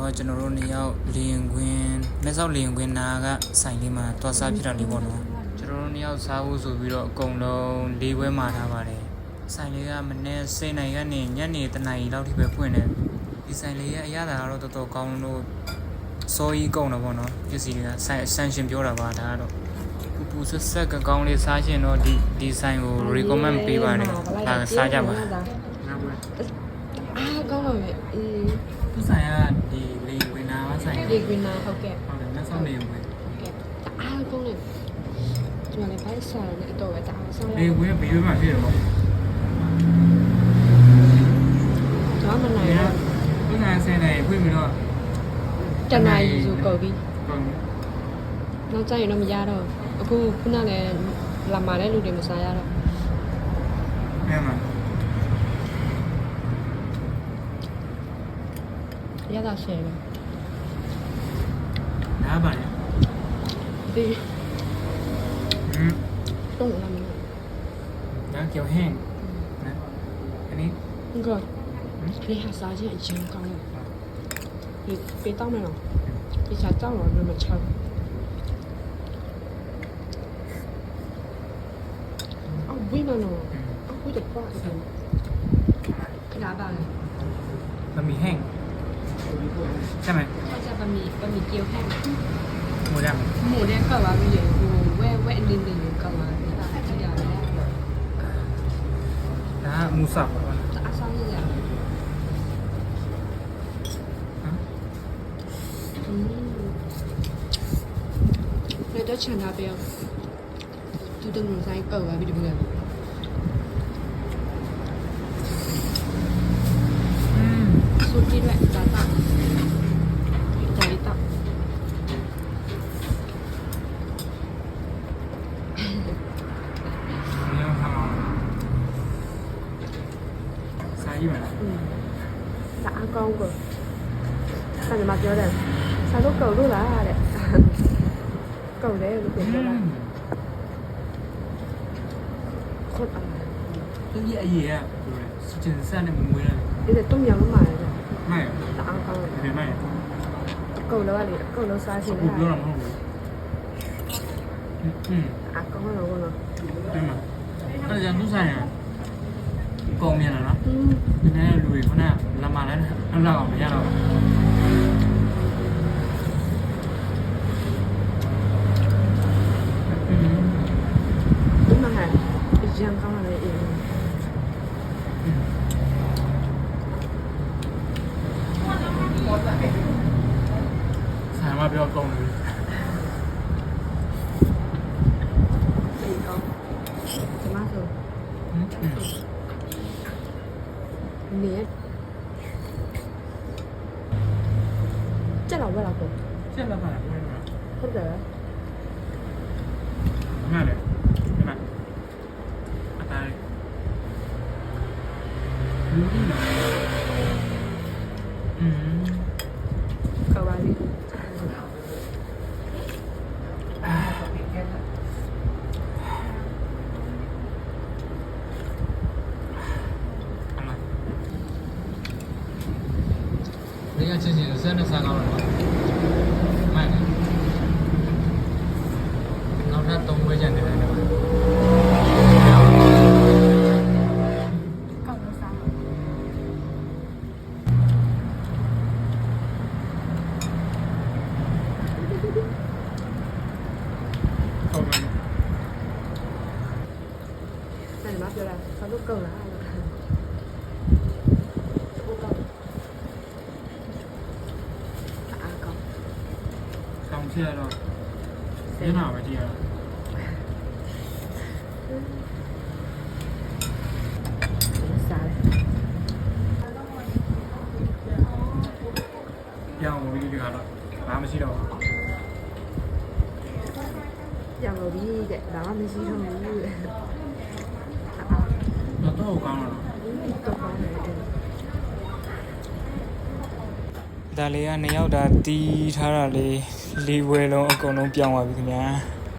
တော့ကျွန်တော်တို့နေရောက်လင်းခွင်းမဲဆောက်လင်းခွင်းနာကဆိုင်လေးမှာတွားစားဖြစ်တာလေးပေါ့နော်ကျွန်တော်တို့နေရောက်စားဖို့ဆိုပြီးတော့အကုန်လုံး၄ဘွဲမှာထားပါတယ်ဆိုင်လေးကမနေ့10နာရီကနေညနေ3နာရီလောက်ထိပဲဖွင့်တယ်ဒီဆိုင်လေးရဲ့အရသာကတော့တော်တော်ကောင်းလို့စောကြီးကုန်တော့ပေါ့နော်ပစ္စည်းတွေကဆိုင်အဆန်ရှင်ပြောတာပါဒါကတော့ပူဆက်ဆက်ကကောင်းလေးစားရှင်တော့ဒီဆိုင်ကို recommend ပေးပါတယ်ဒါစားကြပါကောင်းတော့ပဲဒီဆိုင်ကဒီလေဝင်နာဆိုင်လေဝင်နာဟုတ်ကဲ့ဟုတ်တယ်လက်ဆောင်နေဝင်ဟုတ်ကဲ့ကောင်းတယ်ကျွန်တော်လည်းဖိုက်စားတယ်တော့ပဲဒါဆောင်လေဝင်ဘီရွေးမှဖြစ်တယ်ပေါ့ကျွန်တော်မနိုင်တော့ဒီနိုင်ဆင်းနေဖွင့်ပြီးတော့တနင်္လာရီဆိုကုန်ပြီနောက်ကျရင်တော့မရတော့အခုခုနလည်းလာမာတဲ့လူတွေမစားရတော့အဲ့မှာရတာရှယ်ပဲနားပါလေဒီတော့လာမလို့နားကြောက်ဟင်းနော်อันนี้ก็လေဟာစားခြင်းအရင်ကောင်းတယ်ဒီပေးတော့မယ်နော်ဒီစားကြောက်တော့မချောက်ဝိမနောအခုတပတ်ခလာပါလေบะหมี่แห้งใช่ไหมเขาจะบะหมี่เกี๊ยวแห้งหมูแดงก็ว่ามีเลยแวะนิดนึงก็มาที่อย่างนี้นะหมูสับจะอาซ้อนนี่แหละแล้วจะชนะไปอ่ะดูตรงนู้นซ้ายก็ว่าไปดูกันสุดที่ด้วยจ้าตักใจตักစားရည်မလားဒါအကောင်းကိုဆန်မပြောတယ်ဆန်လို့cầuလို့လားတဲ့cầuတယ်လို့ပြောတာခုတ်အောင်ဒီအရေးကကျင်စနဲ့မမွေးတယ်ဒီတုံးရမမှာလေမိုက်ဒါအကောင်းတယ်ဒီမိုက်cầuလို့လေcầuလို့စားရှင်လေပြောရမှာမဟုတ်ဘူးအကောင်းတော့ဘောနော်ဒီမှာအဲ့ဒါသူဆိုင်ရကောင်းမြန်လားနော်ဒီနေ့လူတွေခုနလာမလဲအဲ့လောက်မရတော့ဒီမှာအရင်ကောင်းတယ်အေးဆိုင်မှာပြောကောင်းတယ်အေးကောင်းဒီမှာဆိုနေကျက်တော့ဘယ်လောက်ပေါ့ကျက်လာပါလားဟုတ်တယ်မှန်တယ်ဒီမှာအတိုင်းကဘာလီဒီကချင်းချင်းစက်နဲ့စားကောင်းတယ်မှန်တယ်နောက်ထပ်3ဘွဲကျန်တယ်လည်းကောင်းလို့စားဟုတ်တယ်ဆန်မပြောတာဆန်လို့ကောင်းလားဆောင်ချက်တော့ညနာပဲကြည့်ရတာစားတယ်ပြောင်းပြီးဒီကတော့ဘာမှမရှိတော့ဘူးပြောင်းလို့ဒီတဲ့ဒါမှမရှိတော့ဘူးတဲ့တော့ကောင်းတော့တော့ကောင်းတယ်ဒါလေးက2ယောက်တာတီးထားတာလေး၄ဘွဲလုံးအကုန်လုံးပြောင်းသွားပြီခင်ဗျာ